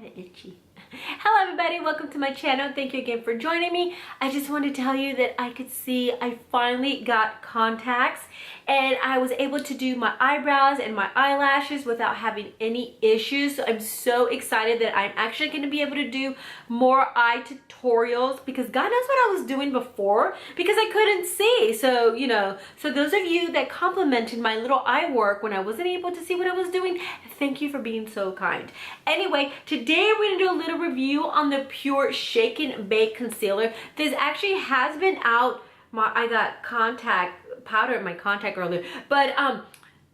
kind of itchy. Hello everybody, welcome to my channel. Thank you again for joining me. I just wanted to tell you that I could see I finally got contacts and I was able to do my eyebrows and my eyelashes without having any issues. So I'm so excited that I'm actually going to be able to do more eye tutorials because God knows what I was doing before because I couldn't see. So, you know, so those of you that complimented my little eye work when I wasn't able to see what I was doing, thank you for being so kind. Anyway, today we're going to do a little review on the PUR Shake Bake concealer. This actually has been out. I got contact powder in my contact earlier, but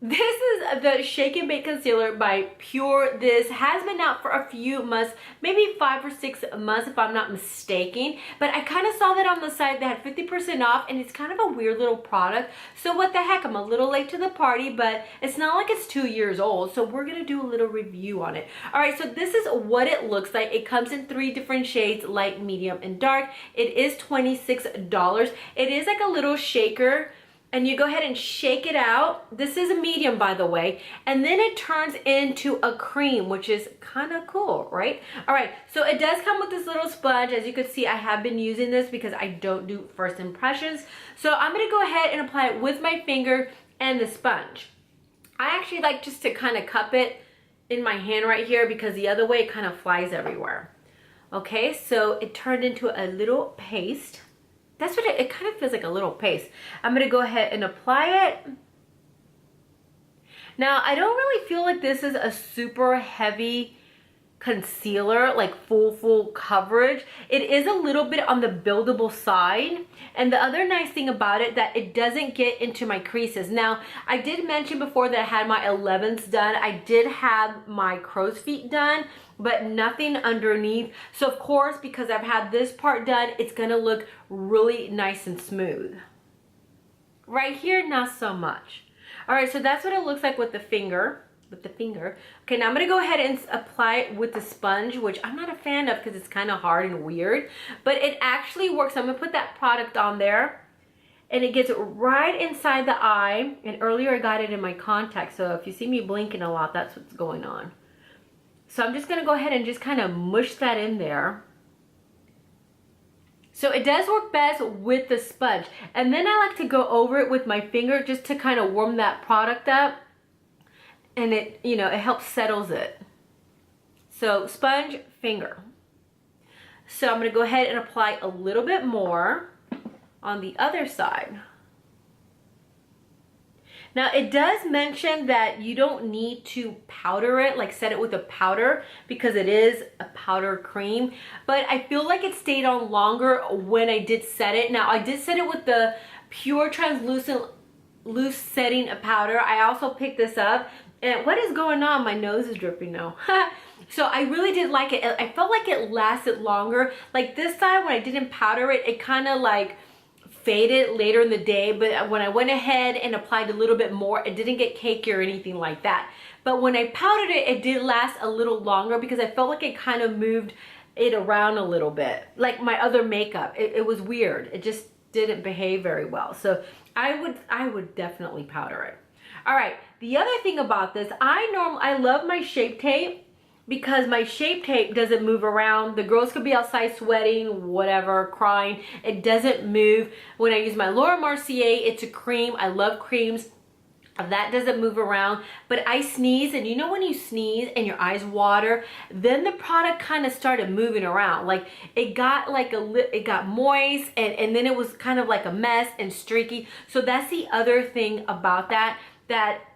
this is the Shake Bake concealer by PUR. This has been out for a few months, maybe 5 or 6 months if I'm not mistaken, but I kind of saw that on the site that had 50% off, and it's kind of a weird little product. So what the heck, I'm a little late to the party, but it's not like it's 2 years old, so we're gonna do a little review on it. All right, so this is what it looks like. It comes in 3 different shades, light, medium, and dark. It is $26. It is like a little shaker, and you go ahead and shake it out. This is a medium, by the way, and then it turns into a cream, which is kind of cool, right? All right, so it does come with this little sponge. As you can see, I have been using this because I don't do first impressions. So I'm gonna go ahead and apply it with my finger and the sponge. I actually like just to kind of cup it in my hand right here because the other way it kind of flies everywhere. Okay, so it turned into a little paste. That's what it kind of feels like, a little paste. I'm gonna go ahead and apply it. Now, I don't really feel like this is a super heavy concealer, like full coverage. It is a little bit on the buildable side. And the other nice thing about it, that it doesn't get into my creases. Now, I did mention before that I had my 11s done. I did have my crow's feet done, but nothing underneath. So of course, because I've had this part done, it's gonna look really nice and smooth. Right here, not so much. All right, so that's what it looks like with the finger. Okay, now I'm gonna go ahead and apply it with the sponge, which I'm not a fan of because it's kind of hard and weird, but it actually works. I'm gonna put that product on there and it gets right inside the eye. And earlier I got it in my contact, so if you see me blinking a lot, that's what's going on. So I'm just gonna go ahead and just kind of mush that in there. So it does work best with the sponge. And then I like to go over it with my finger just to kind of warm that product up. And it, you know, it helps settles it. So sponge, finger. So I'm gonna go ahead and apply a little bit more on the other side. Now it does mention that you don't need to powder it, like set it with a powder, because it is a powder cream, but I feel like it stayed on longer when I did set it. Now I did set it with the PUR translucent loose setting powder. I also picked this up. And what is going on? My nose is dripping now. So I really did like it. I felt like it lasted longer. Like this time when I didn't powder it, it kind of like faded later in the day. But when I went ahead and applied a little bit more, it didn't get cakey or anything like that. But when I powdered it, it did last a little longer because I felt like it kind of moved it around a little bit. Like my other makeup, it was weird. It just didn't behave very well. So I would definitely powder it. All right, the other thing about this, I love my Shape Tape because my Shape Tape doesn't move around. The girls could be outside sweating, whatever, crying. It doesn't move. When I use my Laura Mercier, it's a cream. I love creams. That doesn't move around, but I sneeze, and you know when you sneeze and your eyes water, then the product kind of started moving around. Like it got like it got moist, and then it was kind of like a mess and streaky. So that's the other thing about that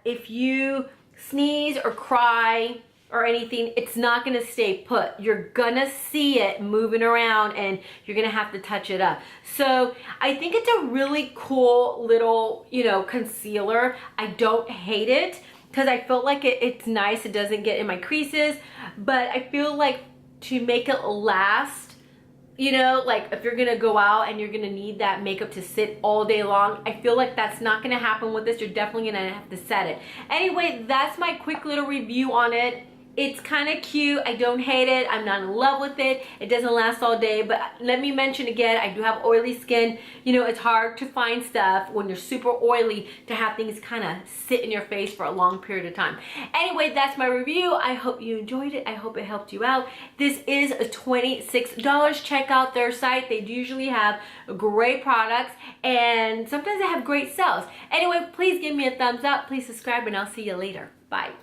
if you sneeze or cry or anything, it's not gonna stay put. You're gonna see it moving around and you're gonna have to touch it up. So I think it's a really cool little, you know, concealer. I don't hate it because I felt like it's nice. It doesn't get in my creases, but I feel like to make it last, you know, like if you're gonna go out and you're gonna need that makeup to sit all day long, I feel like that's not gonna happen with this. You're definitely gonna have to set it. Anyway, that's my quick little review on it. It's kind of cute. I don't hate it. I'm not in love with it. It doesn't last all day, but let me mention again, I do have oily skin. You know, it's hard to find stuff when you're super oily to have things kind of sit in your face for a long period of time. Anyway, that's my review. I hope you enjoyed it. I hope it helped you out. This is $26. Check out their site. They usually have great products and sometimes they have great sales. Anyway, please give me a thumbs up. Please subscribe and I'll see you later. Bye.